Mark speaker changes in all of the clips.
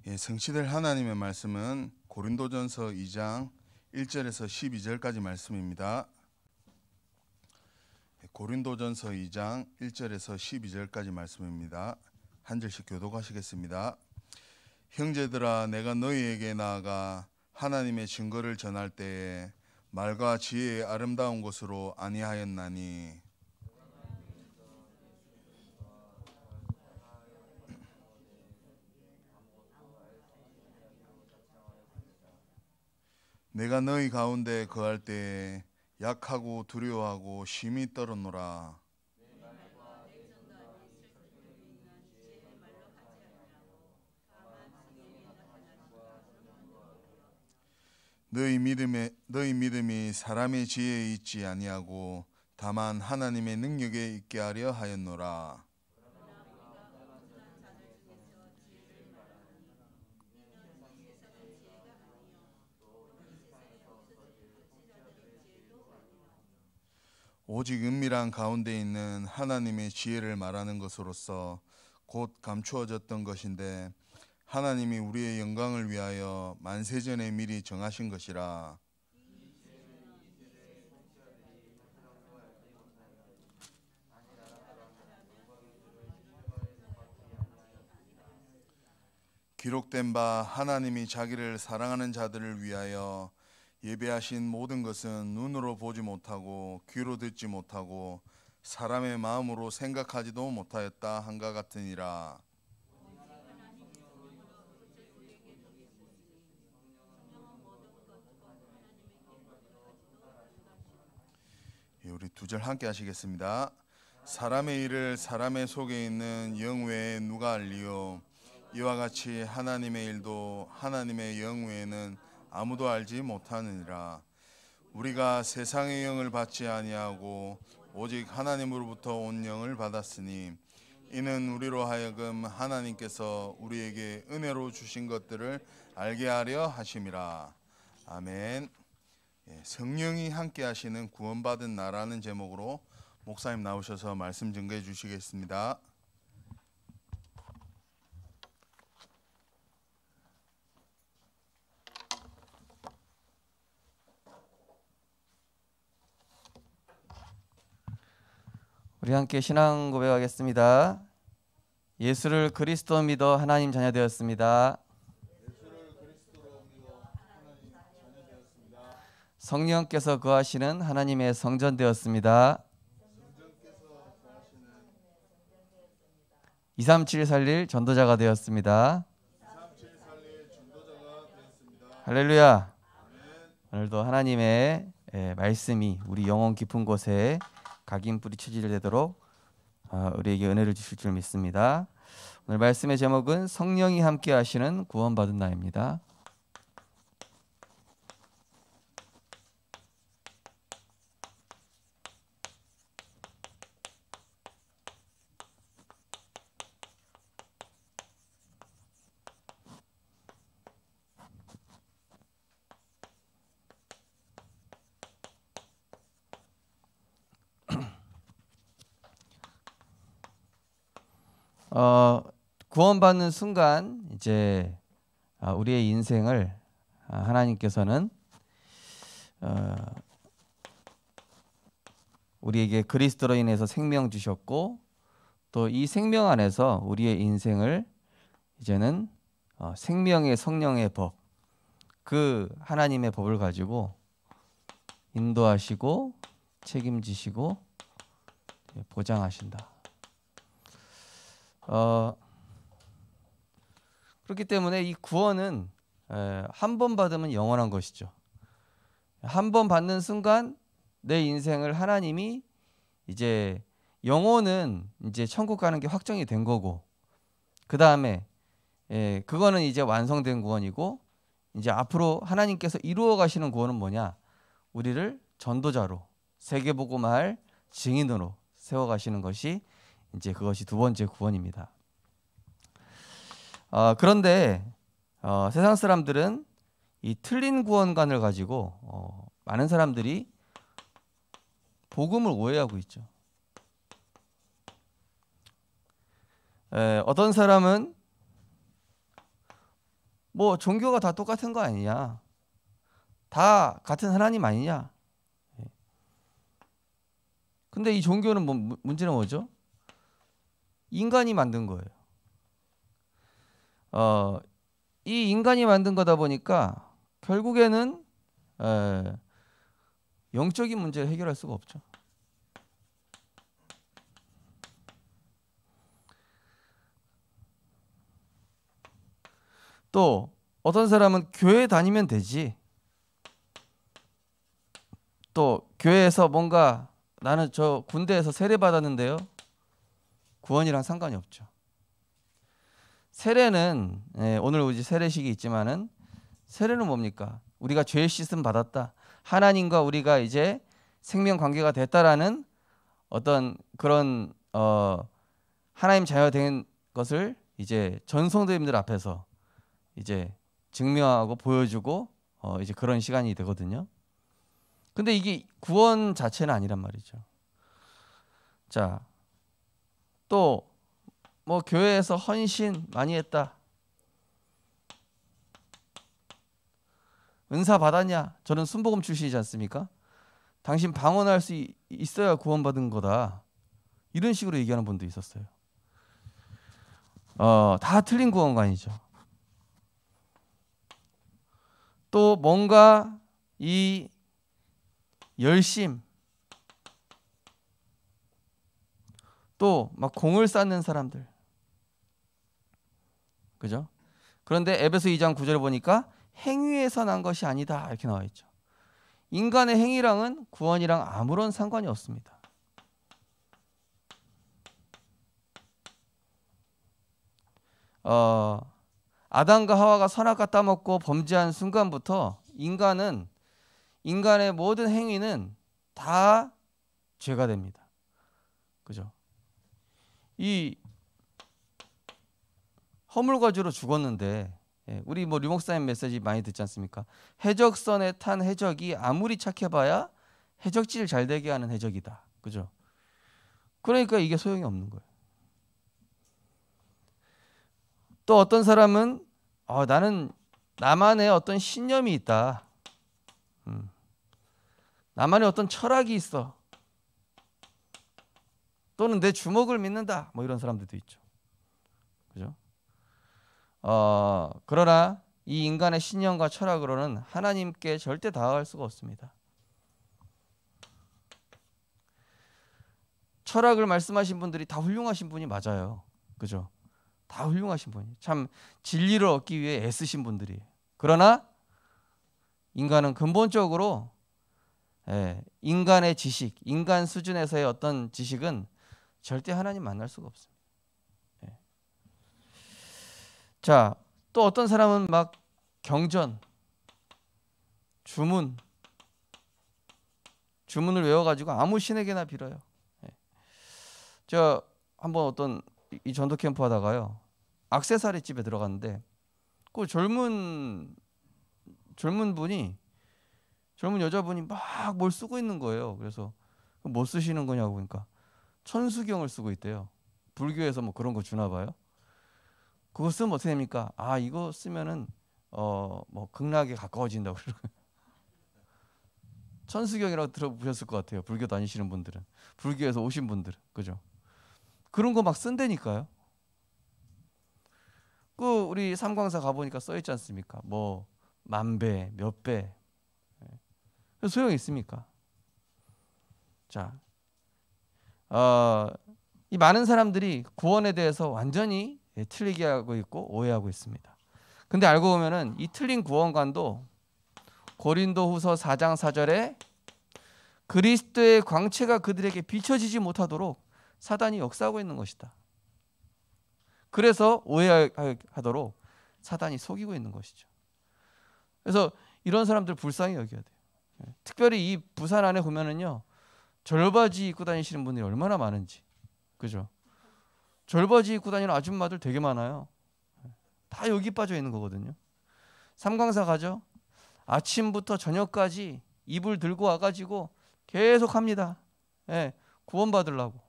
Speaker 1: 성취될 하나님의 말씀은 고린도전서 2장 1절에서 12절까지 말씀입니다. 고린도전서 2장 1절에서 12절까지 말씀입니다. 한 절씩 교독하시겠습니다. 형제들아, 내가 너희에게 나아가 하나님의 증거를 전할 때에 말과 지혜의 아름다운 것으로 아니하였나니 내가 너희 가운데 거할 때에 약하고 두려워하고 심히 떨었노라. 너희 믿음이 사람의 지혜에 있지 아니하고 다만 하나님의 능력에 있게 하려 하였노라. 오직 은밀한 가운데 있는 하나님의 지혜를 말하는 것으로서 곧 감추어졌던 것인데 하나님이 우리의 영광을 위하여 만세전에 미리 정하신 것이라. 기록된 바 하나님이 자기를 사랑하는 자들을 위하여 예배하신 모든 것은 눈으로 보지 못하고 귀로 듣지 못하고 사람의 마음으로 생각하지도 못하였다 한가 같으니라. 우리 두 절 함께 하시겠습니다. 사람의 일을 사람의 속에 있는 영 외에 누가 알리요? 이와 같이 하나님의 일도 하나님의 영 외에는 아무도 알지 못하느니라. 우리가 세상의 영을 받지 아니하고 오직 하나님으로부터 온 영을 받았으니 이는 우리로 하여금 하나님께서 우리에게 은혜로 주신 것들을 알게 하려 하심이라. 아멘. 성령이 함께 하시는 구원받은 나라는 제목으로 목사님 나오셔서 말씀 증거해 주시겠습니다.
Speaker 2: 우리 함께 신앙 고백하겠습니다. 예수를 그리스도 믿어 하나님 자녀 되었습니다. 성령께서 거하시는 하나님의 성전 되었습니다. 237 살릴 전도자가 되었습니다. 할렐루야. 오늘도 하나님의 말씀이 우리 영혼 깊은 곳에 각인 뿌리쳐질 되도록 우리에게 은혜를 주실 줄 믿습니다. 오늘 말씀의 제목은 성령이 함께 하시는 구원받은 나입니다. 구원받는 순간 이제 우리의 인생을 하나님께서는 우리에게 그리스도로 인해서 생명 주셨고 또 이 생명 안에서 우리의 인생을 이제는 생명의 성령의 법, 그 하나님의 법을 가지고 인도하시고 책임지시고 보장하신다. 그렇기 때문에 이 구원은 한 번 받으면 영원한 것이죠. 한 번 받는 순간 내 인생을 하나님이 이제 영혼은 이제 천국 가는 게 확정이 된 거고 그 다음에 그거는 이제 완성된 구원이고 이제 앞으로 하나님께서 이루어 가시는 구원은 뭐냐? 우리를 전도자로 세계복음화할 증인으로 세워 가시는 것이 이제 그것이 두 번째 구원입니다. 그런데 세상 사람들은 이 틀린 구원관을 가지고 많은 사람들이 복음을 오해하고 있죠. 어떤 사람은 뭐 종교가 다 똑같은 거 아니냐? 다 같은 하나님 아니냐? 근데 이 종교는 문제는 뭐죠? 인간이 만든 거예요. 이 인간이 만든 거다 보니까 결국에는 영적인 문제를 해결할 수가 없죠. 또 어떤 사람은 교회 다니면 되지. 또 교회에서 뭔가 나는 저 군대에서 세례 받았는데요. 구원이랑 상관이 없죠. 세례는 오늘 우리 세례식이 있지만은 세례는 뭡니까? 우리가 죄 씻음 받았다. 하나님과 우리가 이제 생명 관계가 됐다라는 어떤 그런 하나님 자녀가 된 것을 이제 전 성도님들 앞에서 이제 증명하고 보여주고 이제 그런 시간이 되거든요. 근데 이게 구원 자체는 아니란 말이죠. 자, 또 뭐 교회에서 헌신 많이 했다. 은사 받았냐? 저는 순복음 출신이지 않습니까? 당신 방언할 수 있어야 구원받은 거다. 이런 식으로 얘기하는 분도 있었어요. 다 틀린 구원관이죠. 또 뭔가 이 열심, 또 막 공을 쌓는 사람들, 그죠? 그런데 에베소 2장 9절을 보니까 행위에서 난 것이 아니다 이렇게 나와 있죠. 인간의 행위랑은 구원이랑 아무런 상관이 없습니다. 아담과 하와가 선악과 따먹고 범죄한 순간부터 인간의 모든 행위는 다 죄가 됩니다. 그죠? 이 허물과주로 죽었는데 우리 뭐 류목사님 메시지 많이 듣지 않습니까? 해적선에 탄 해적이 아무리 착해봐야 해적질 잘 되게 하는 해적이다. 그죠? 그러니까 이게 소용이 없는 거예요. 또 어떤 사람은 나는 나만의 어떤 신념이 있다. 나만의 어떤 철학이 있어. 또는 내 주먹을 믿는다. 뭐 이런 사람들도 있죠. 그죠? 그러나 이 인간의 신념과 철학으로는 하나님께 절대 다가갈 수가 없습니다. 철학을 말씀하신 분들이 다 훌륭하신 분이 맞아요. 그죠? 다 훌륭하신 분이 참 진리를 얻기 위해 애쓰신 분들이에요. 그러나 인간은 근본적으로 인간의 지식, 인간 수준에서의 어떤 지식은 절대 하나님 만날 수가 없습니다. 자, 또 어떤 사람은 막 경전, 주문을 외워가지고 아무 신에게나 빌어요. 저 한번 어떤 이 전도 캠프 하다가요, 액세서리 집에 들어갔는데 그 젊은 여자분이 막 뭘 쓰고 있는 거예요. 그래서 뭐 쓰시는 거냐고 보니까 천수경을 쓰고 있대요. 불교에서 뭐 그런 거 주나 봐요. 그거 쓰면 어떻게 됩니까? 이거 쓰면은 뭐 극락에 가까워진다고 그러고. 천수경이라고 들어보셨을 것 같아요. 불교 다니시는 분들은, 불교에서 오신 분들은, 그죠? 그런 거 막 쓴다니까요. 우리 삼광사 가보니까 써 있지 않습니까? 뭐 만배, 몇 배. 소용이 있습니까? 자, 이 많은 사람들이 구원에 대해서 완전히 틀리게 하고 있고 오해하고 있습니다. 근데 알고 보면은 이 틀린 구원관도 고린도후서 4장 4절에 그리스도의 광채가 그들에게 비춰지지 못하도록 사단이 역사하고 있는 것이다. 그래서 오해하도록 사단이 속이고 있는 것이죠. 그래서 이런 사람들 불쌍히 여겨야 돼요. 특별히 이 부산 안에 보면은요, 절바지 입고 다니시는 분들이 얼마나 많은지, 그죠? 절바지 입고 다니는 아줌마들 되게 많아요. 다 여기 빠져 있는 거거든요. 삼광사 가죠? 아침부터 저녁까지 이불 들고 와가지고 계속 합니다. 구원 받으려고,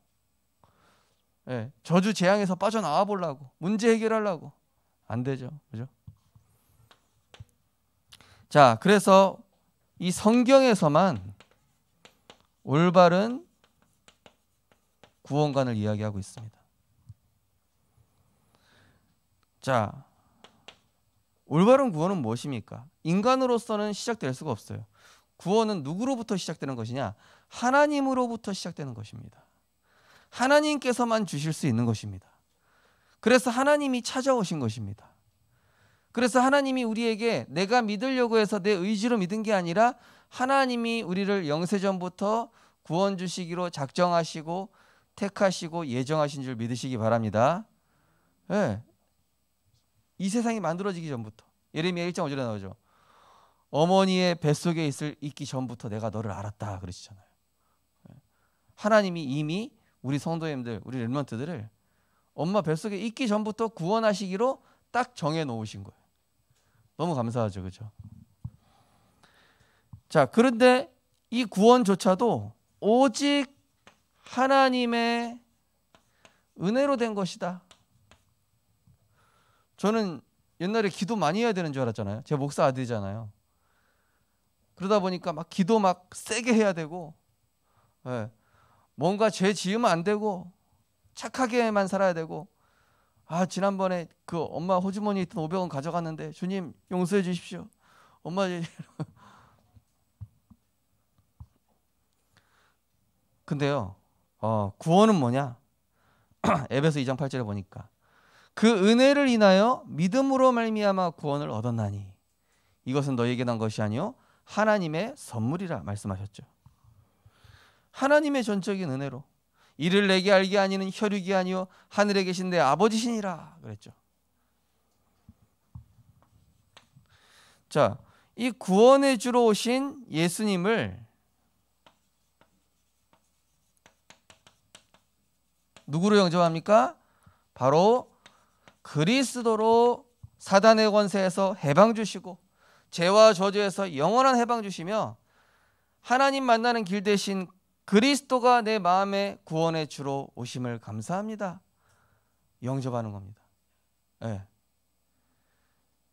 Speaker 2: 저주 재앙에서 빠져나와 보려고, 문제 해결하려고. 안 되죠, 그죠? 자, 그래서 이 성경에서만 올바른 구원관을 이야기하고 있습니다. 자, 올바른 구원은 무엇입니까? 인간으로서는 시작될 수가 없어요. 구원은 누구로부터 시작되는 것이냐? 하나님으로부터 시작되는 것입니다. 하나님께서만 주실 수 있는 것입니다. 그래서 하나님이 찾아오신 것입니다. 그래서 하나님이 우리에게 내가 믿으려고 해서 내 의지로 믿은 게 아니라 하나님이 우리를 영세전부터 구원 주시기로 작정하시고 택하시고 예정하신 줄 믿으시기 바랍니다. 네. 이 세상이 만들어지기 전부터, 예레미야 1장 5절에 나오죠. 어머니의 뱃속에 있기 전부터 내가 너를 알았다 그러시잖아요. 하나님이 이미 우리 성도님들, 우리 렘넌트들을 엄마 뱃속에 있기 전부터 구원하시기로 딱 정해 놓으신 거예요. 너무 감사하죠, 그렇죠? 자, 그런데 이 구원조차도 오직 하나님의 은혜로 된 것이다. 저는 옛날에 기도 많이 해야 되는 줄 알았잖아요. 제가 목사 아들이잖아요. 그러다 보니까 막 기도 막 세게 해야 되고, 뭔가 죄 지으면 안 되고 착하게만 살아야 되고, 지난번에 그 엄마 호주머니에 있던 500원 가져갔는데 주님 용서해 주십시오. 엄마 근데요, 구원은 뭐냐? 에베소 2장 8절에 보니까 그 은혜를 인하여 믿음으로 말미암아 구원을 얻었나니 이것은 너희에게 난 것이 아니요 하나님의 선물이라 말씀하셨죠. 하나님의 전적인 은혜로, 이를 내게 알게 아니는 혈육이 아니요 하늘에 계신 내 아버지시니라 그랬죠. 자, 이 구원해 주러 오신 예수님을 누구로 영접합니까? 바로 그리스도로 사단의 권세에서 해방 주시고 죄와 저주에서 영원한 해방 주시며 하나님 만나는 길 대신 그리스도가 내 마음에 구원해 주러 오심을 감사합니다. 영접하는 겁니다. 네.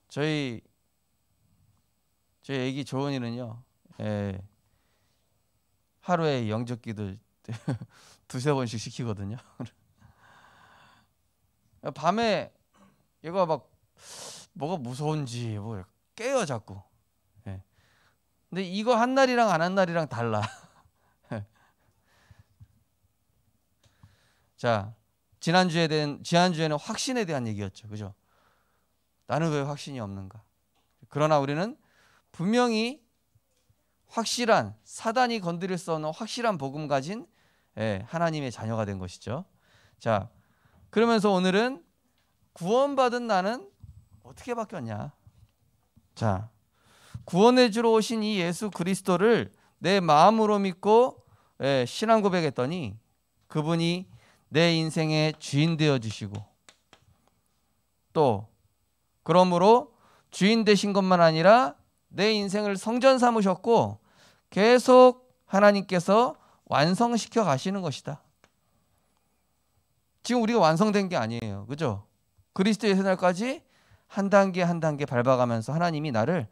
Speaker 2: 저희 애기 조은이는요, 하루에 영접기도 두세 번씩 시키거든요. 밤에 얘가 막 뭐가 무서운지 뭐 깨요 자꾸. 근데 이거 한 날이랑 안 한 날이랑 달라. 자, 지난주에는 확신에 대한 얘기였죠. 그죠? 나는 왜 확신이 없는가? 그러나 우리는 분명히 확실한, 사단이 건드릴 수 없는 확실한 복음 가진 하나님의 자녀가 된 것이죠. 자, 그러면서 오늘은 구원받은 나는 어떻게 바뀌었냐? 자, 구원해 주러 오신 이 예수 그리스도를 내 마음으로 믿고 신앙 고백했더니 그분이 내 인생의 주인 되어 주시고, 또 그러므로 주인 되신 것만 아니라 내 인생을 성전 삼으셨고 계속 하나님께서 완성시켜 가시는 것이다. 지금 우리가 완성된 게 아니에요. 그죠? 그리스도의 새날까지 한 단계 한 단계 밟아가면서 하나님이 나를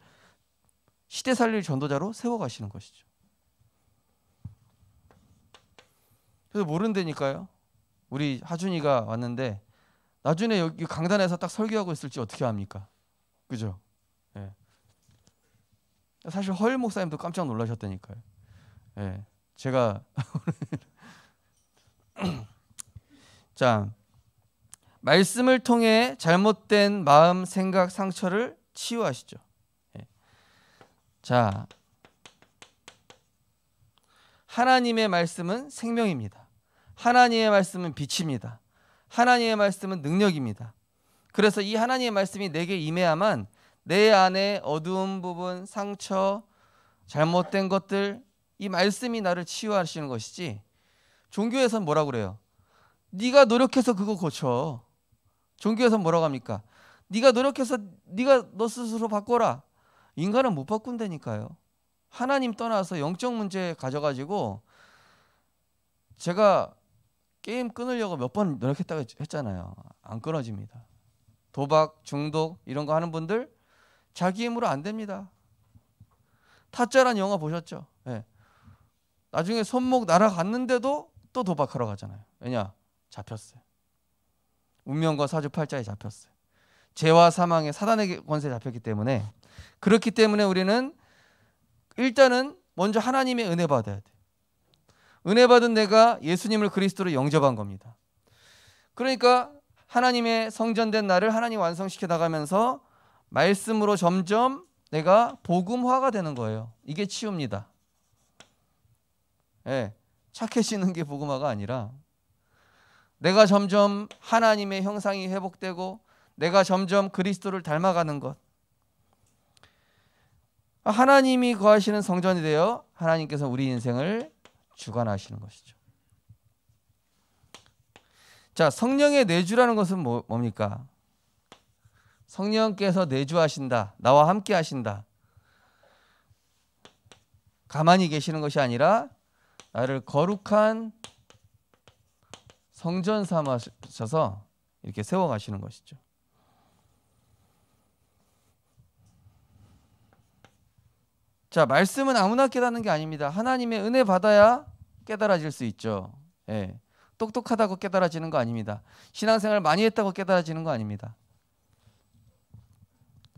Speaker 2: 시대 살릴 전도자로 세워가시는 것이죠. 그래서 모른다니까요. 우리 하준이가 왔는데 나중에 여기 강단에서 딱 설교하고 있을지 어떻게 합니까? 그죠? 예. 사실 허일 목사님도 깜짝 놀라셨다니까요. 예. 제가 자, 말씀을 통해 잘못된 마음, 생각, 상처를 치유하시죠. 예. 자, 하나님의 말씀은 생명입니다. 하나님의 말씀은 빛입니다. 하나님의 말씀은 능력입니다. 그래서 이 하나님의 말씀이 내게 임해야만 내 안에 어두운 부분, 상처, 잘못된 것들, 이 말씀이 나를 치유하시는 것이지, 종교에서는 뭐라고 그래요? 네가 노력해서 그거 고쳐. 종교에서는 뭐라고 합니까? 네가 노력해서 네가 너 스스로 바꿔라. 인간은 못 바꾼다니까요. 하나님 떠나서 영적 문제 가져가지고, 제가 게임 끊으려고 몇 번 노력했다고 했잖아요. 안 끊어집니다. 도박, 중독 이런 거 하는 분들 자기 힘으로 안 됩니다. 타짜란 영화 보셨죠? 예. 나중에 손목 날아갔는데도 또 도박하러 가잖아요. 왜냐? 잡혔어요. 운명과 사주팔자에 잡혔어요. 죄와 사망의 사단의 권세에 잡혔기 때문에, 그렇기 때문에 우리는 일단은 먼저 하나님의 은혜 받아야 돼. 은혜 받은 내가 예수님을 그리스도로 영접한 겁니다. 그러니까 하나님의 성전된 나를 하나님 완성시켜 나가면서 말씀으로 점점 내가 복음화가 되는 거예요. 이게 치유입니다. 예, 착해지는 게 복음화가 아니라 내가 점점 하나님의 형상이 회복되고 내가 점점 그리스도를 닮아가는 것. 하나님이 거하시는 성전이 되어 하나님께서 우리 인생을 주관하시는 것이죠. 자, 성령의 내주라는 것은 뭡니까? 성령께서 내주하신다. 나와 함께 하신다. 가만히 계시는 것이 아니라 나를 거룩한 성전 삼으셔서 이렇게 세워가시는 것이죠. 자, 말씀은 아무나 깨닫는 게 아닙니다. 하나님의 은혜 받아야 깨달아질 수 있죠. 예. 똑똑하다고 깨달아지는 거 아닙니다. 신앙생활 많이 했다고 깨달아지는 거 아닙니다.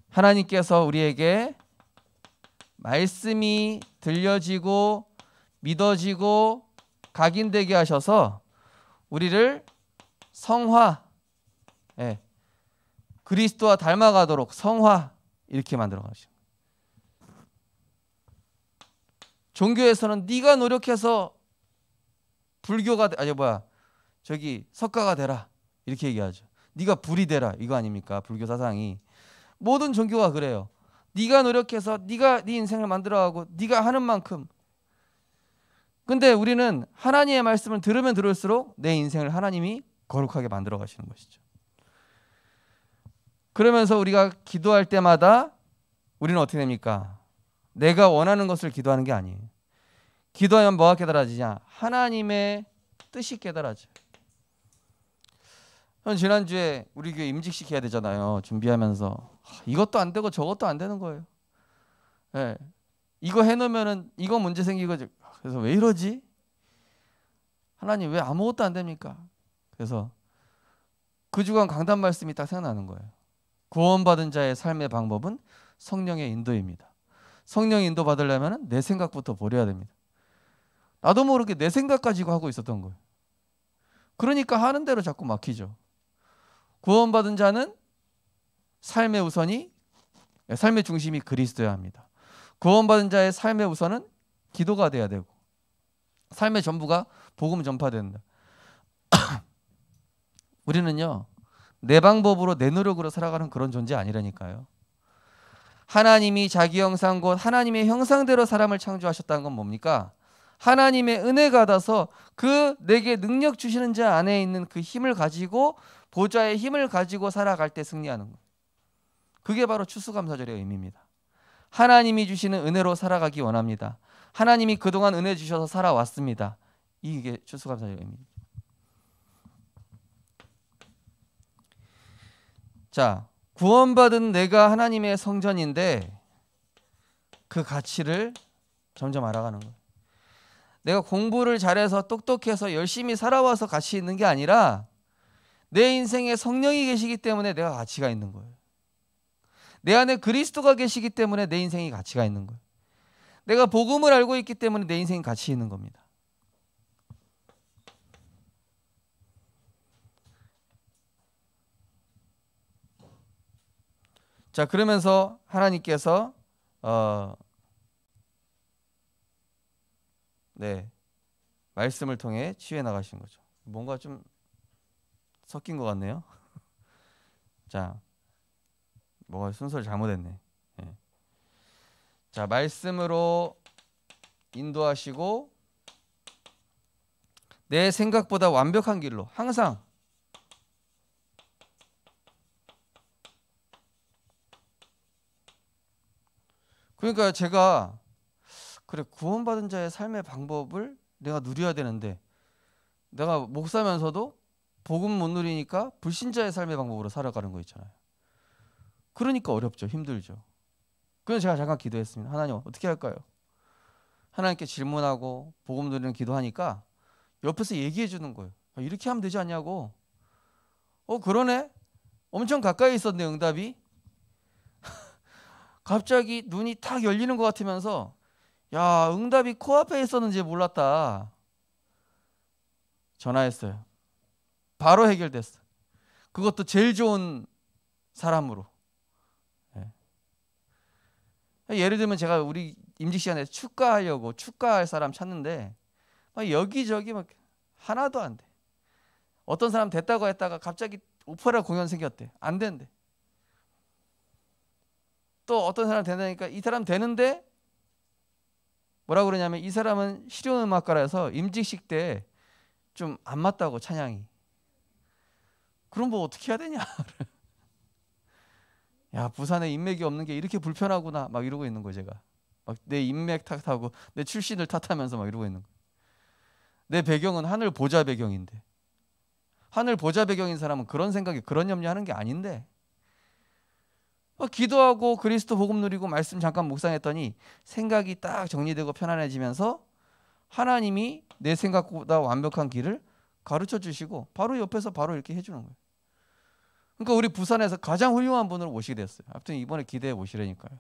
Speaker 2: 하나님께서 우리에게 말씀이 들려지고 믿어지고 각인되게 하셔서 우리를 성화, 예, 그리스도와 닮아가도록 성화 이렇게 만들어 가시는 거예요. 종교에서는 네가 노력해서 불교가 석가가 되라 이렇게 얘기하죠. 네가 불이 되라 이거 아닙니까? 불교 사상이. 모든 종교가 그래요. 네가 노력해서 네가 네 인생을 만들어가고 네가 하는 만큼. 근데 우리는 하나님의 말씀을 들으면 들을수록 내 인생을 하나님이 거룩하게 만들어 가시는 것이죠. 그러면서 우리가 기도할 때마다 우리는 어떻게 됩니까? 내가 원하는 것을 기도하는 게 아니에요. 기도하면 뭐가 깨달아지냐? 하나님의 뜻이 깨달아져요. 지난주에 우리 교회 임직시켜야 되잖아요. 준비하면서 이것도 안 되고 저것도 안 되는 거예요. 네. 이거 해놓으면은 이거 문제 생기고, 그래서 왜 이러지? 하나님 왜 아무것도 안 됩니까? 그래서 그 주간 강단 말씀이 딱 생각나는 거예요. 구원받은 자의 삶의 방법은 성령의 인도입니다. 성령 인도 받으려면 내 생각부터 버려야 됩니다. 나도 모르게 내 생각 가지고 하고 있었던 거예요. 그러니까 하는 대로 자꾸 막히죠. 구원받은 자는 삶의 중심이 그리스도여야 합니다. 구원받은 자의 삶의 우선은 기도가 돼야 되고 삶의 전부가 복음 전파된다. 우리는요, 내 방법으로 내 노력으로 살아가는 그런 존재 아니라니까요. 하나님이 자기 형상 곧 하나님의 형상대로 사람을 창조하셨다는 건 뭡니까? 하나님의 은혜가 받아서 그 내게 능력 주시는 자 안에 있는 그 힘을 가지고 보좌의 힘을 가지고 살아갈 때 승리하는 거예요. 그게 바로 추수감사절의 의미입니다. 하나님이 주시는 은혜로 살아가기 원합니다. 하나님이 그동안 은혜 주셔서 살아왔습니다. 이게 추수감사절의 의미입니다. 자, 구원받은 내가 하나님의 성전인데 그 가치를 점점 알아가는 거예요. 내가 공부를 잘해서 똑똑해서 열심히 살아와서 가치 있는 게 아니라 내 인생에 성령이 계시기 때문에 내가 가치가 있는 거예요. 내 안에 그리스도가 계시기 때문에 내 인생이 가치가 있는 거예요. 내가 복음을 알고 있기 때문에 내 인생이 가치 있는 겁니다. 자, 그러면서 하나님께서 말씀을 통해 치유해 나가신 거죠. 뭔가 좀 섞인 것 같네요. 자, 뭐가 순서를 잘못했네. 예. 자, 말씀으로 인도하시고 내 생각보다 완벽한 길로 항상 그러니까 제가 그래 구원받은 자의 삶의 방법을 내가 누려야 되는데 내가 목사면서도 복음 못 누리니까 불신자의 삶의 방법으로 살아가는 거 있잖아요. 그러니까 어렵죠. 힘들죠. 그래서 제가 잠깐 기도했습니다. 하나님 어떻게 할까요? 하나님께 질문하고 복음 드리는 기도하니까 옆에서 얘기해 주는 거예요. 이렇게 하면 되지 않냐고. 그러네. 엄청 가까이 있었네 응답이. 갑자기 눈이 탁 열리는 것 같으면서 야 응답이 코앞에 있었는지 몰랐다. 전화했어요. 바로 해결됐어. 그것도 제일 좋은 사람으로. 예를 들면 제가 우리 임직 시간에 축가하려고 축가할 사람 찾는데 막 여기저기 막 하나도 안 돼. 어떤 사람 됐다고 했다가 갑자기 오페라 공연 생겼대. 안 된대. 또 어떤 사람 된다니까 이 사람 되는데 뭐라 그러냐면 이 사람은 실용음악가라서 임직식 때 좀 안 맞다고 찬양이. 그럼 뭐 어떻게 해야 되냐. 야 부산에 인맥이 없는 게 이렇게 불편하구나 막 이러고 있는 거예요. 제가 막 내 인맥 탓하고 내 출신을 탓하면서 막 이러고 있는 거예요. 내 배경은 하늘 보좌 배경인데 하늘 보좌 배경인 사람은 그런 생각이 그런 염려하는 게 아닌데 기도하고 그리스도 복음 누리고 말씀 잠깐 묵상했더니 생각이 딱 정리되고 편안해지면서 하나님이 내 생각보다 완벽한 길을 가르쳐 주시고 바로 옆에서 바로 이렇게 해주는 거예요. 그러니까 우리 부산에서 가장 훌륭한 분을 모시게 됐어요. 아무튼 이번에 기대해 보시라니까요.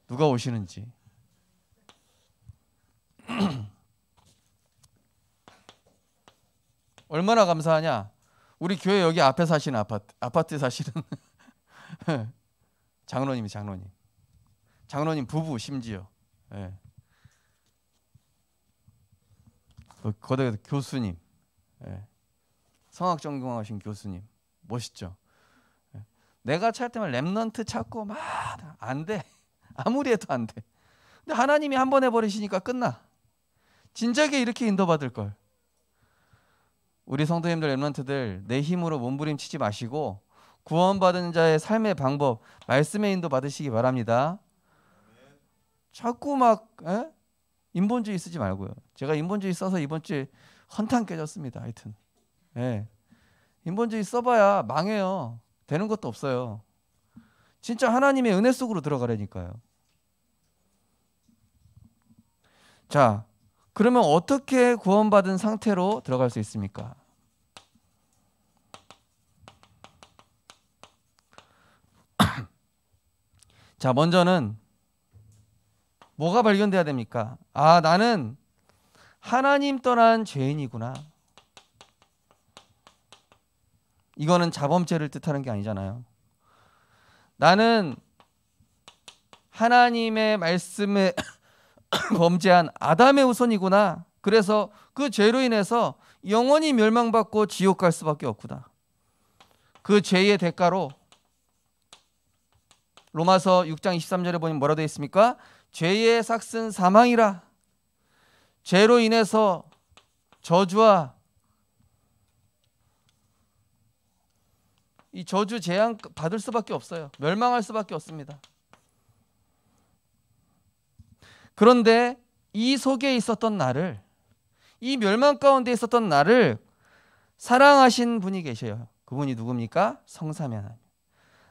Speaker 2: 누가 오시는지. 얼마나 감사하냐. 우리 교회 여기 앞에 사시는 아파트에 사시는 장로님 부부 심지어. 예. 거기다 교수님. 예. 성악 전공하신 교수님. 멋있죠. 예. 내가 찾을 때만 랩넌트 찾고 막 안 돼. 아무리 해도 안 돼. 근데 하나님이 한 번 해버리시니까 끝나. 진작에 이렇게 인도받을 걸. 우리 성도님들 랩넌트들 내 힘으로 몸부림치지 마시고 구원받은 자의 삶의 방법 말씀의 인도 받으시기 바랍니다. 자꾸 막 인본주의 쓰지 말고요. 제가 인본주의 써서 이번 주에 헌탕 깨졌습니다. 하여튼 인본주의 써봐야 망해요. 되는 것도 없어요. 진짜 하나님의 은혜 속으로 들어가라니까요. 자, 그러면 어떻게 구원받은 상태로 들어갈 수 있습니까? 자, 먼저는 뭐가 발견돼야 됩니까? 아, 나는 하나님 떠난 죄인이구나. 이거는 자범죄를 뜻하는 게 아니잖아요. 나는 하나님의 말씀에 범죄한 아담의 후손이구나. 그래서 그 죄로 인해서 영원히 멸망받고 지옥 갈 수밖에 없구나. 그 죄의 대가로 로마서 6장 23절에 보면 뭐라고 되어 있습니까? 죄의 삭은 사망이라. 죄로 인해서 저주와 이 저주 재앙 받을 수밖에 없어요. 멸망할 수밖에 없습니다. 그런데 이 속에 있었던 나를, 이 멸망 가운데 있었던 나를 사랑하신 분이 계셔요. 그분이 누굽니까? 성삼위 하나님.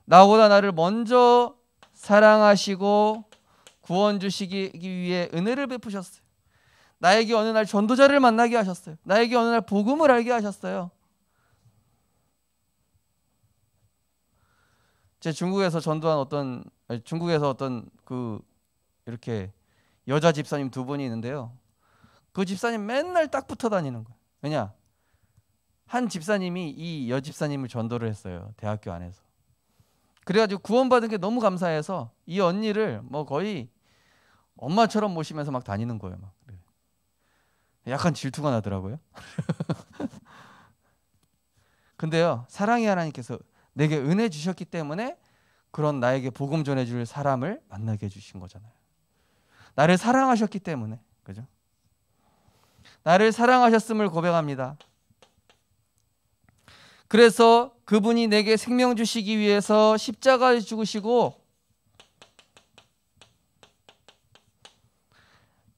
Speaker 2: 나보다 나를 먼저 사랑하시고 구원 주시기 위해 은혜를 베푸셨어요. 나에게 어느 날 전도자를 만나게 하셨어요. 나에게 어느 날 복음을 알게 하셨어요. 제 중국에서 전도한 중국에서 어떤 이렇게 여자 집사님 두 분이 있는데요. 그 집사님 맨날 딱 붙어 다니는 거예요. 왜냐? 한 집사님이 이 여집사님을 전도를 했어요. 대학교 안에서. 그래가지고 구원받은 게 너무 감사해서 이 언니를 뭐 거의 엄마처럼 모시면서 막 다니는 거예요. 막. 약간 질투가 나더라고요. 근데요, 사랑의 하나님께서 내게 은혜 주셨기 때문에 그런 나에게 복음 전해줄 사람을 만나게 해주신 거잖아요. 나를 사랑하셨기 때문에, 그죠? 나를 사랑하셨음을 고백합니다. 그래서 그분이 내게 생명 주시기 위해서 십자가에 죽으시고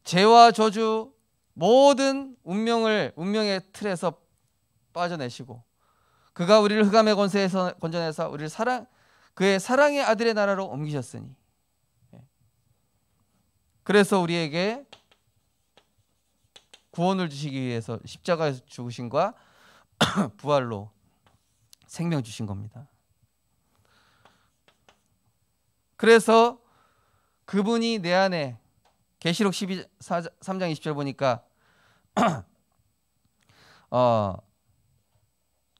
Speaker 2: 죄와 저주 모든 운명의 틀에서 빠져내시고 그가 우리를 흑암의 권세에서 건져내서 우리를 그의 사랑의 아들의 나라로 옮기셨으니 그래서 우리에게 구원을 주시기 위해서 십자가에서 죽으심과 부활로 생명 주신 겁니다. 그래서 그분이 내 안에 계시록 3장 20절 보니까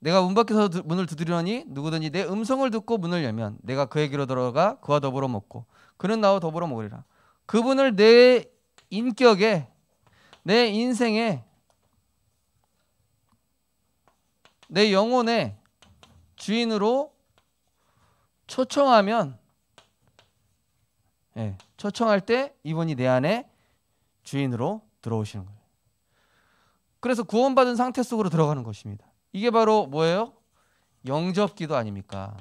Speaker 2: 내가 문 밖에서 문을 두드리노니 누구든지 내 음성을 듣고 문을 열면 내가 그에게로 들어가 그와 더불어 먹고 그는 나와 더불어 먹으리라. 그분을 내 인격에, 내 인생에, 내 영혼의 주인으로 초청하면, 초청할 때 이분이 내 안에 주인으로 들어오시는 거예요. 그래서 구원받은 상태 속으로 들어가는 것입니다. 이게 바로 뭐예요? 영접기도 아닙니까?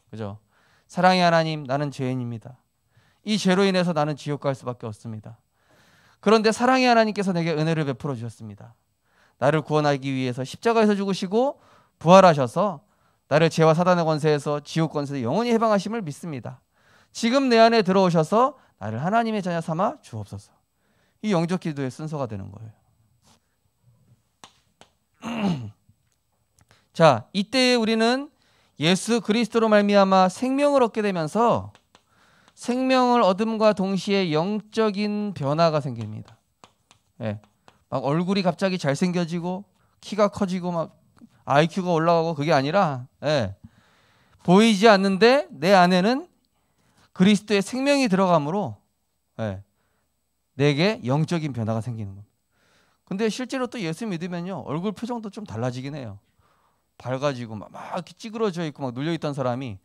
Speaker 2: 그죠? 사랑의 하나님, 나는 죄인입니다. 이 죄로 인해서 나는 지옥 갈 수밖에 없습니다. 그런데 사랑의 하나님께서 내게 은혜를 베풀어 주셨습니다. 나를 구원하기 위해서 십자가에서 죽으시고 부활하셔서 나를 죄와 사단의 권세에서 지옥 권세에서 영원히 해방하심을 믿습니다. 지금 내 안에 들어오셔서 나를 하나님의 자녀 삼아 주옵소서. 이 영접 기도의 순서가 되는 거예요. 자, 이때 우리는 예수 그리스도로 말미암아 생명을 얻게 되면서 생명을 얻음과 동시에 영적인 변화가 생깁니다. 막 얼굴이 갑자기 잘생겨지고 키가 커지고 막 IQ가 올라가고 그게 아니라 보이지 않는데 내 안에는 그리스도의 생명이 들어가므로 내게 영적인 변화가 생기는 겁니다. 근데 실제로 또 예수 믿으면요 얼굴 표정도 좀 달라지긴 해요. 밝아지고 막 이렇게 찌그러져 있고 막 눌려 있던 사람이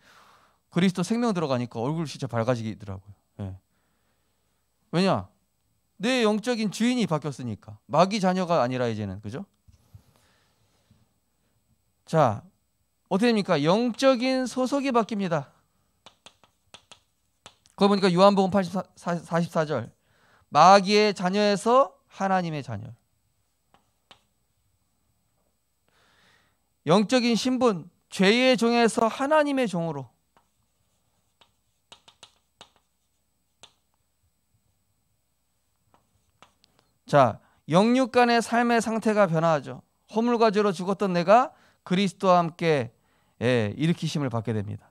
Speaker 2: 그리스도 생명 들어가니까 얼굴 진짜 밝아지더라고요. 왜냐? 내 영적인 주인이 바뀌었으니까. 마귀 자녀가 아니라 이제는, 그죠? 자, 어떻게 됩니까? 영적인 소속이 바뀝니다. 그거 보니까 요한복음 44절 마귀의 자녀에서 하나님의 자녀. 영적인 신분, 죄의 종에서 하나님의 종으로. 자, 영육 간의 삶의 상태가 변화하죠. 허물과 죄로 죽었던 내가 그리스도와 함께 일으키심을 받게 됩니다.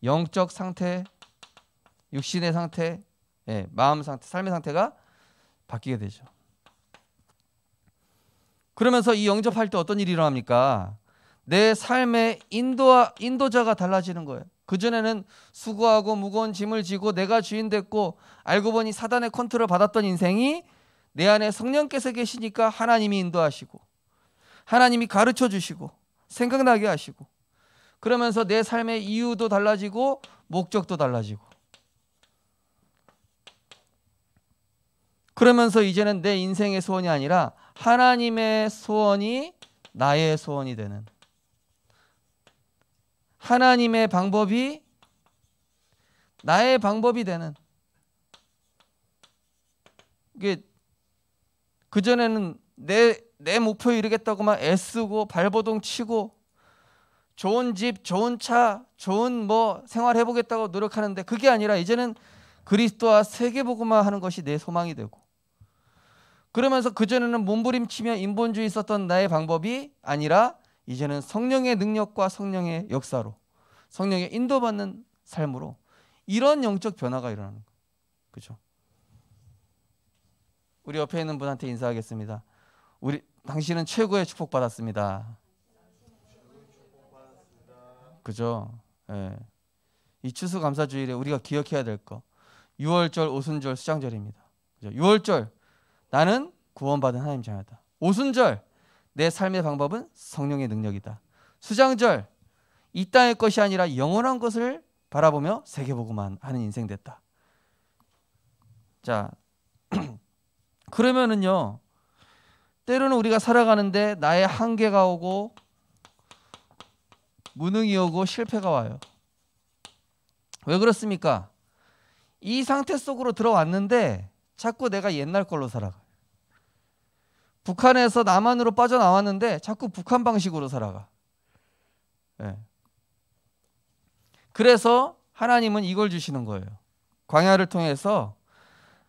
Speaker 2: 영적 상태, 육신의 상태, 마음 상태, 삶의 상태가 바뀌게 되죠. 그러면서 이 영접할 때 어떤 일이 일어납니까? 내 삶의 인도자가 달라지는 거예요. 그전에는 수고하고 무거운 짐을 지고 내가 주인 됐고 알고 보니 사단의 컨트롤을 받았던 인생이 내 안에 성령께서 계시니까 하나님이 인도하시고 하나님이 가르쳐 주시고 생각나게 하시고 그러면서 내 삶의 이유도 달라지고 목적도 달라지고 그러면서 이제는 내 인생의 소원이 아니라 하나님의 소원이 나의 소원이 되는, 하나님의 방법이 나의 방법이 되는. 이게 그전에는 내 목표에 이르겠다고만 애쓰고 발버둥 치고 좋은 집, 좋은 차, 좋은 생활 해보겠다고 노력하는데 그게 아니라 이제는 그리스도와 세계복음화 하는 것이 내 소망이 되고 그러면서 그전에는 몸부림치며 인본주의 있었던 나의 방법이 아니라 이제는 성령의 능력과 성령의 역사로 성령의 인도받는 삶으로 이런 영적 변화가 일어나는 거예요. 그렇죠? 우리 옆에 있는 분한테 인사하겠습니다. 당신은 최고의 축복 받았습니다. 그죠? 이 추수감사주일에 우리가 기억해야 될 거 6월절, 오순절, 수장절입니다. 그죠? 6월절 나는 구원받은 하나님 자녀다. 오순절 내 삶의 방법은 성령의 능력이다. 수장절 이 땅의 것이 아니라 영원한 것을 바라보며 세계복음만 하는 인생 됐다. 자, 그러면은요 때로는 우리가 살아가는데 나의 한계가 오고 무능이 오고 실패가 와요. 왜 그렇습니까? 이 상태 속으로 들어왔는데 자꾸 내가 옛날 걸로 살아가. 북한에서 남한으로 빠져나왔는데 자꾸 북한 방식으로 살아가. 그래서 하나님은 이걸 주시는 거예요. 광야를 통해서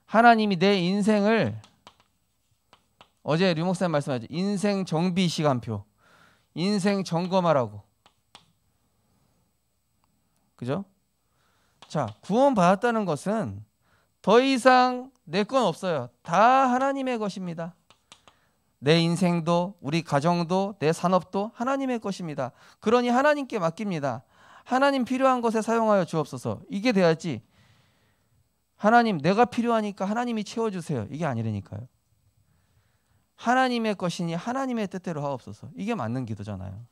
Speaker 2: 하나님이 내 인생을, 어제 류 목사님 말씀하셨죠. 인생 정비 시간표, 인생 점검하라고. 그죠? 자, 구원 받았다는 것은 더 이상 내 건 없어요. 다 하나님의 것입니다. 내 인생도, 우리 가정도, 내 산업도 하나님의 것입니다. 그러니 하나님께 맡깁니다. 하나님 필요한 것에 사용하여 주옵소서. 이게 돼야지, 하나님 내가 필요하니까 하나님이 채워주세요, 이게 아니라니까요. 하나님의 것이니 하나님의 뜻대로 하옵소서. 이게 맞는 기도잖아요.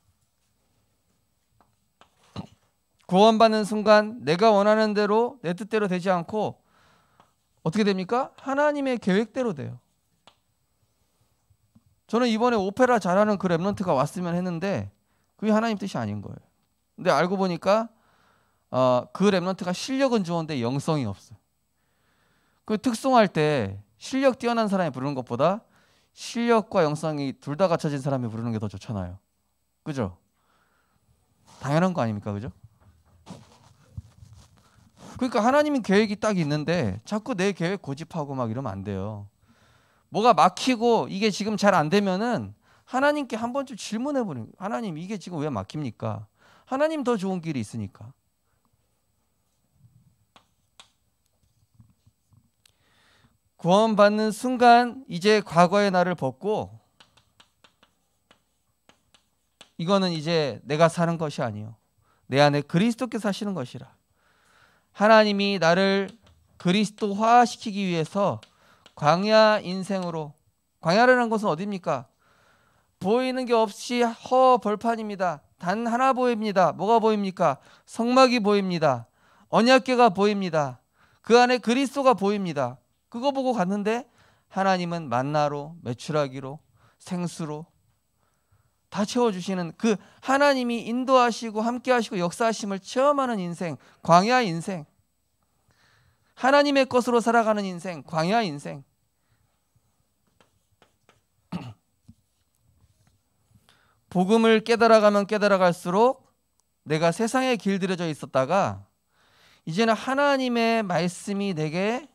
Speaker 2: 구원받는 순간 내가 원하는 대로, 내 뜻대로 되지 않고 어떻게 됩니까? 하나님의 계획대로 돼요. 저는 이번에 오페라 잘하는 그 랩런트가 왔으면 했는데 그게 하나님 뜻이 아닌 거예요. 근데 알고 보니까 그 랩런트가 실력은 좋은데 영성이 없어요. 그 특송할 때 실력 뛰어난 사람이 부르는 것보다 실력과 영성이 둘 다 갖춰진 사람이 부르는 게 더 좋잖아요. 그죠? 당연한 거 아닙니까? 그죠? 그러니까 하나님은 계획이 딱 있는데 자꾸 내 계획 고집하고 막 이러면 안 돼요. 뭐가 막히고 이게 지금 잘 안 되면은 하나님께 한 번쯤 질문해 보는 거예요. 하나님, 이게 지금 왜 막힙니까? 하나님 더 좋은 길이 있으니까. 구원받는 순간 이제 과거의 나를 벗고, 이거는 이제 내가 사는 것이 아니요, 내 안에 그리스도께서 사시는 것이라. 하나님이 나를 그리스도화시키기 위해서 광야 인생으로, 광야라는 것은 어디입니까? 보이는 게 없이 허벌판입니다. 단 하나 보입니다. 뭐가 보입니까? 성막이 보입니다. 언약궤가 보입니다. 그 안에 그리스도가 보입니다. 그거 보고 갔는데 하나님은 만나로, 메추라기로, 생수로 다 채워주시는, 그 하나님이 인도하시고 함께하시고 역사하심을 체험하는 인생, 광야 인생, 하나님의 것으로 살아가는 인생, 광야 인생. 복음을 깨달아가면 깨달아갈수록 내가 세상에 길들여져 있었다가 이제는 하나님의 말씀이 내게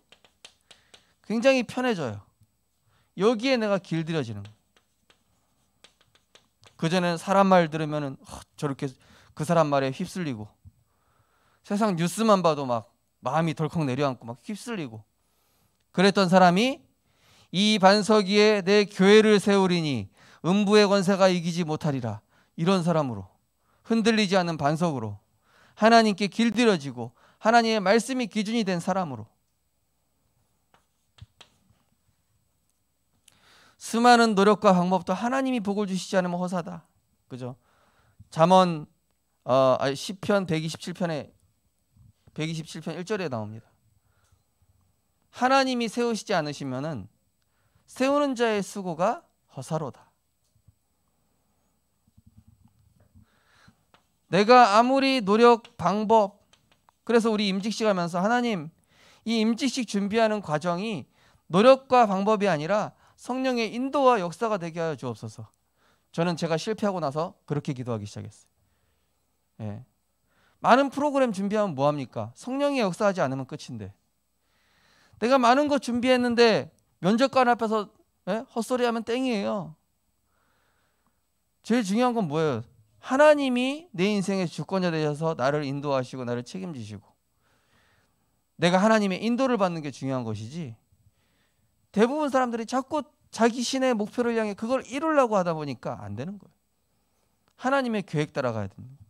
Speaker 2: 굉장히 편해져요. 여기에 내가 길들여지는 거예요. 그전에는 사람 말 들으면 저렇게 그 사람 말에 휩쓸리고, 세상 뉴스만 봐도 막 마음이 덜컥 내려앉고 막 휩쓸리고 그랬던 사람이 이 반석 위에 내 교회를 세우리니 음부의 권세가 이기지 못하리라, 이런 사람으로, 흔들리지 않는 반석으로, 하나님께 길들여지고 하나님의 말씀이 기준이 된 사람으로, 수많은 노력과 방법도 하나님이 복을 주시지 않으면 허사다. 그죠? 잠언 시편 127편에 127편 1절에 나옵니다. 하나님이 세우시지 않으시면은 세우는 자의 수고가 허사로다. 내가 아무리 노력, 방법, 그래서 우리 임직식 하면서 하나님, 이 임직식 준비하는 과정이 노력과 방법이 아니라 성령의 인도와 역사가 되게 하여 주옵소서. 저는 제가 실패하고 나서 그렇게 기도하기 시작했어요. 예. 많은 프로그램 준비하면 뭐합니까? 성령이 역사하지 않으면 끝인데, 내가 많은 거 준비했는데 면접관 앞에서 헛소리하면 땡이에요. 제일 중요한 건 뭐예요? 하나님이 내 인생의 주권자 되셔서 나를 인도하시고 나를 책임지시고 내가 하나님의 인도를 받는 게 중요한 것이지, 대부분 사람들이 자꾸 자기 신의 목표를 향해 그걸 이루려고 하다 보니까 안 되는 거예요. 하나님의 계획 따라가야 됩니다.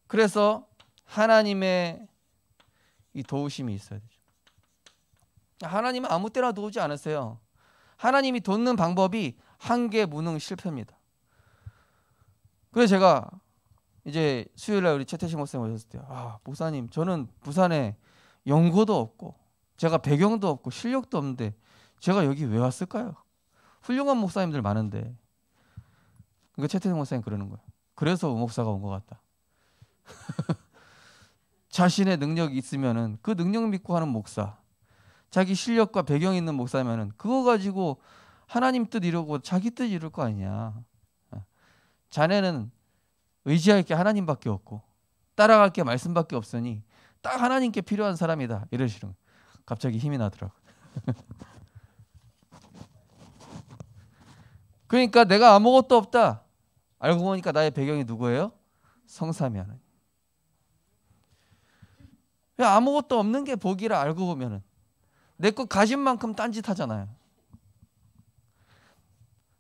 Speaker 2: 그래서 하나님의 이 도우심이 있어야 되죠. 하나님은 아무 때나 도우지 않으세요. 하나님이 돕는 방법이 한계, 무능, 실패입니다. 그래서 제가 이제 수요일날 우리 최태식 목사님 오셨을 때, 목사님, 저는 부산에 연고도 없고 제가 배경도 없고 실력도 없는데 제가 여기 왜 왔을까요? 훌륭한 목사님들 많은데. 그러니까 최태식 목사님 그러는 거예요. 그래서 우 목사가 온 것 같다. 자신의 능력이 있으면은 그 능력 믿고 하는 목사, 자기 실력과 배경이 있는 목사면은 그거 가지고 하나님 뜻 이루고 자기 뜻 이룰 거 아니냐. 자네는 의지할 게 하나님밖에 없고 따라갈 게 말씀밖에 없으니 딱 하나님께 필요한 사람이다 이러시는 거예요. 갑자기 힘이 나더라고요. 그러니까 내가 아무것도 없다. 알고 보니까 나의 배경이 누구예요? 성삼위 하나님. 아무것도 없는 게 복이라 알고 보면은 내 거 가진 만큼 딴짓하잖아요.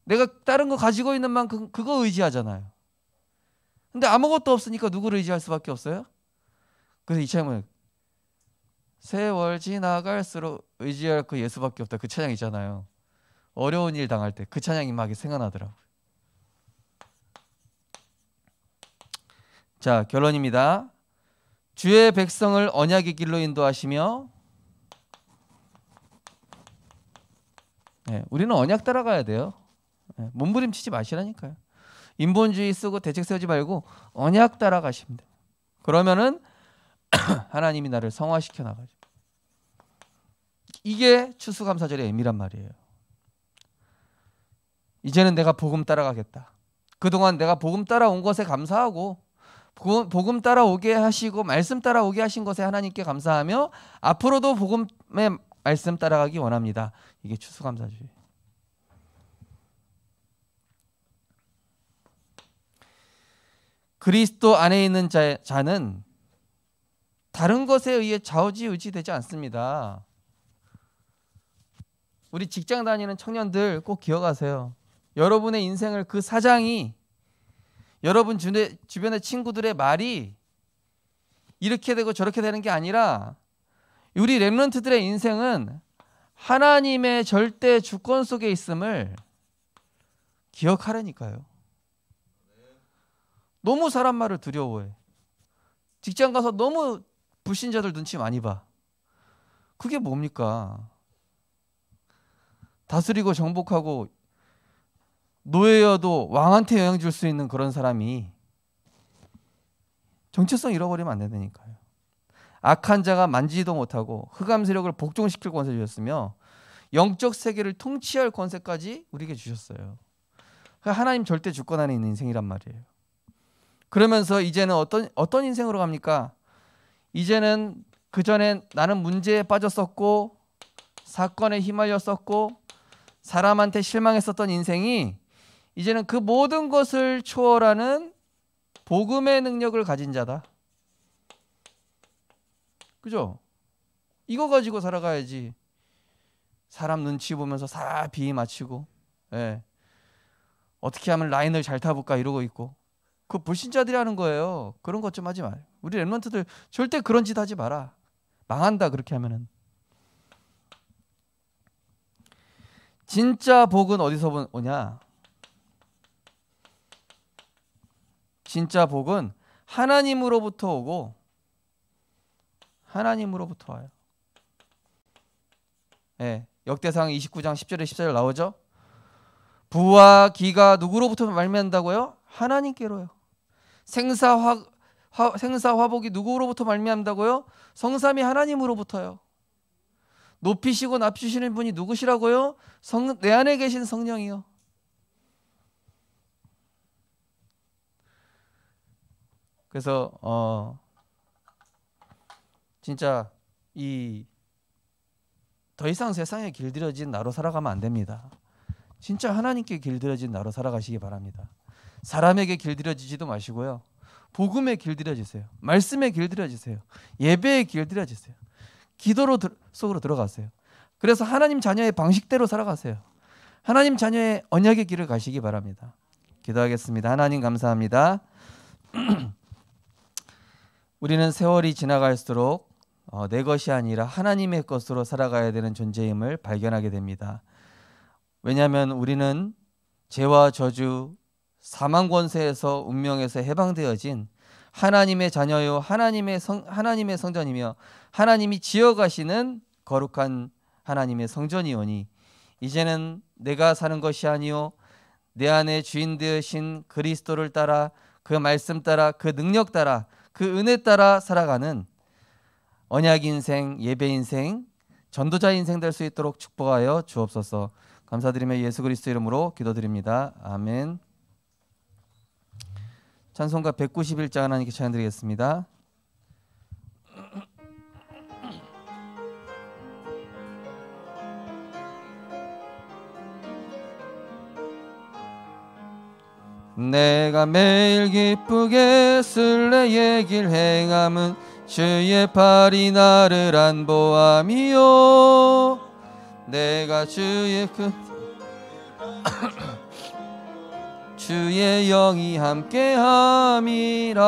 Speaker 2: 내가 다른 거 가지고 있는 만큼 그거 의지하잖아요. 근데 아무것도 없으니까 누구를 의지할 수밖에 없어요? 그래서 이 찬양은 세월 지나갈수록 의지할 그 예수밖에 없다. 그 찬양 있잖아요. 어려운 일 당할 때 그 찬양이 막 생각나더라고요. 자, 결론입니다. 주의 백성을 언약의 길로 인도하시며, 우리는 언약 따라가야 돼요. 몸부림치지 마시라니까요. 인본주의 쓰고 대책 세우지 말고 언약 따라가시면 돼요. 그러면은 하나님이 나를 성화시켜 나가죠. 이게 추수감사절의 의미란 말이에요. 이제는 내가 복음 따라가겠다. 그동안 내가 복음 따라온 것에 감사하고 복음 따라오게 하시고 말씀 따라오게 하신 것에 하나님께 감사하며 앞으로도 복음의 말씀 따라가기 원합니다. 이게 추수감사주의. 그리스도 안에 있는 자는 다른 것에 의해 좌우지우지되지 않습니다. 우리 직장 다니는 청년들 꼭 기억하세요. 여러분의 인생을 그 사장이 여러분 주변의 친구들의 말이 이렇게 되고 저렇게 되는 게 아니라 우리 렘넌트들의 인생은 하나님의 절대 주권 속에 있음을 기억하라니까요. 너무 사람 말을 두려워해. 직장 가서 너무 불신자들 눈치 많이 봐. 그게 뭡니까? 다스리고 정복하고 노예여도 왕한테 영향 줄 수 있는 그런 사람이 정체성 잃어버리면 안 된다니까요. 악한 자가 만지지도 못하고 흑암 세력을 복종시킬 권세 주셨으며 영적 세계를 통치할 권세까지 우리에게 주셨어요. 하나님 절대 주권 안에 있는 인생이란 말이에요. 그러면서 이제는 어떤 인생으로 갑니까? 이제는 그전에 나는 문제에 빠졌었고 사건에 휘말렸었고 사람한테 실망했었던 인생이 이제는 그 모든 것을 초월하는 복음의 능력을 가진 자다. 그죠? 이거 가지고 살아가야지. 사람 눈치 보면서 다 비위 맞추고 어떻게 하면 라인을 잘 타볼까 이러고 있고 그 불신자들이 하는 거예요. 그런 것 좀 하지 마요. 우리 렘넌트들 절대 그런 짓 하지 마라. 망한다 그렇게 하면은. 진짜 복은 어디서 오냐? 진짜 복은 하나님으로부터 오고 하나님으로부터 와요. 역대상 29장 10절에 14절 나오죠? 부와 기가 누구로부터 말미암다고요? 하나님께로요. 생사화복이 누구로부터 말미암다고요? 성삼위 하나님으로부터요. 높이시고 낮추시는 분이 누구시라고요? 내 안에 계신 성령이요. 그래서 진짜 더 이상 세상에 길들여진 나로 살아가면 안 됩니다. 진짜 하나님께 길들여진 나로 살아가시기 바랍니다. 사람에게 길들여지지도 마시고요. 복음에 길들여지세요. 말씀에 길들여지세요. 예배에 길들여지세요. 기도로 속으로 들어가세요. 그래서 하나님 자녀의 방식대로 살아가세요. 하나님 자녀의 언약의 길을 가시기 바랍니다. 기도하겠습니다. 하나님 감사합니다. 우리는 세월이 지나갈수록 내 것이 아니라 하나님의 것으로 살아가야 되는 존재임을 발견하게 됩니다. 왜냐하면 우리는 죄와 저주, 사망 권세에서 운명에서 해방되어진 하나님의 자녀요 하나님의 성전이며 하나님이 지어가시는 거룩한 하나님의 성전이오니 이제는 내가 사는 것이 아니요 내 안에 주인 되신 그리스도를 따라 그 말씀 따라 그 능력 따라 그 은혜 따라 살아가는 언약 인생, 예배 인생, 전도자 인생 될 수 있도록 축복하여 주옵소서. 감사드리며 예수 그리스도 이름으로 기도드립니다. 아멘. 찬송가 191장 하나님께 찬양드리겠습니다. 내가 매일 기쁘게 순례의 길 행함은 주의 팔이 나를 안보함이요 내가 주의 주의 영이 함께함이라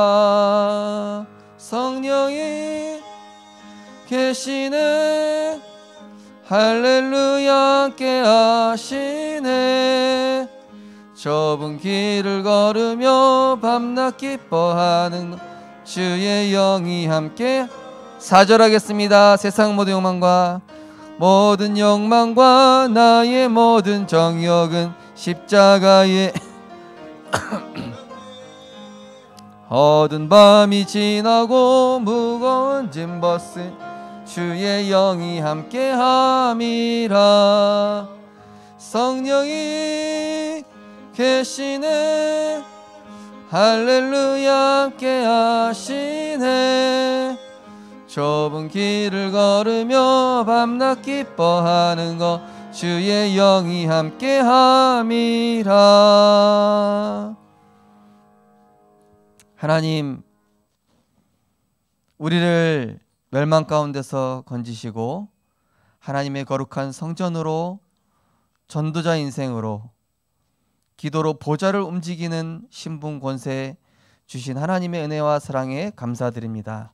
Speaker 2: 성령이 계시네 할렐루야 함께하시네 좁은 길을 걸으며 밤낮 기뻐하는 주의 영이 함께 4절 하겠습니다. 세상 모든 욕망과 나의 모든 정욕은 십자가에 어두운 밤이 지나고 무거운 짐 벗은 주의 영이 함께함이라 성령이 계시네 할렐루야 함께하시네 좁은 길을 걸으며 밤낮 기뻐하는 것 주의 영이 함께함이라 하나님 우리를 멸망 가운데서 건지시고 하나님의 거룩한 성전으로 전도자 인생으로 기도로 보좌를 움직이는 신분 권세 주신 하나님의 은혜와 사랑에 감사드립니다.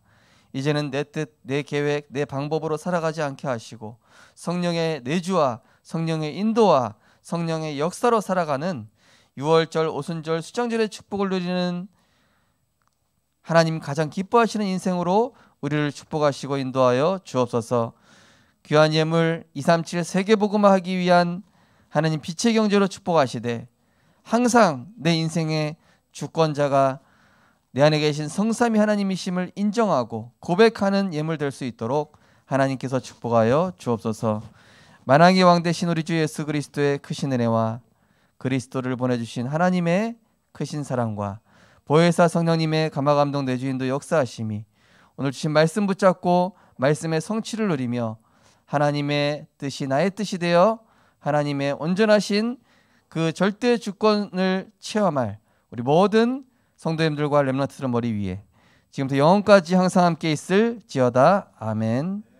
Speaker 2: 이제는 내 뜻, 내 계획, 내 방법으로 살아가지 않게 하시고 성령의 내주와 성령의 인도와 성령의 역사로 살아가는 유월절, 오순절, 수장절의 축복을 누리는 하나님 가장 기뻐하시는 인생으로 우리를 축복하시고 인도하여 주옵소서. 귀한 예물 237 세계복음화하기 위한 하나님 빛의 경제로 축복하시되 항상 내 인생의 주권자가 내 안에 계신 성삼위 하나님이심을 인정하고 고백하는 예물 될 수 있도록 하나님께서 축복하여 주옵소서. 만왕의 왕 되신 우리 주 예수 그리스도의 크신 은혜와 그리스도를 보내주신 하나님의 크신 사랑과 보혜사 성령님의 감화감동 내주인도 역사하심이 오늘 주신 말씀 붙잡고 말씀의 성취를 누리며 하나님의 뜻이 나의 뜻이 되어 하나님의 온전하신 그 절대 주권을 체험할 우리 모든 성도님들과 렘넌트들 머리 위에 지금부터 영원까지 항상 함께 있을지어다. 아멘.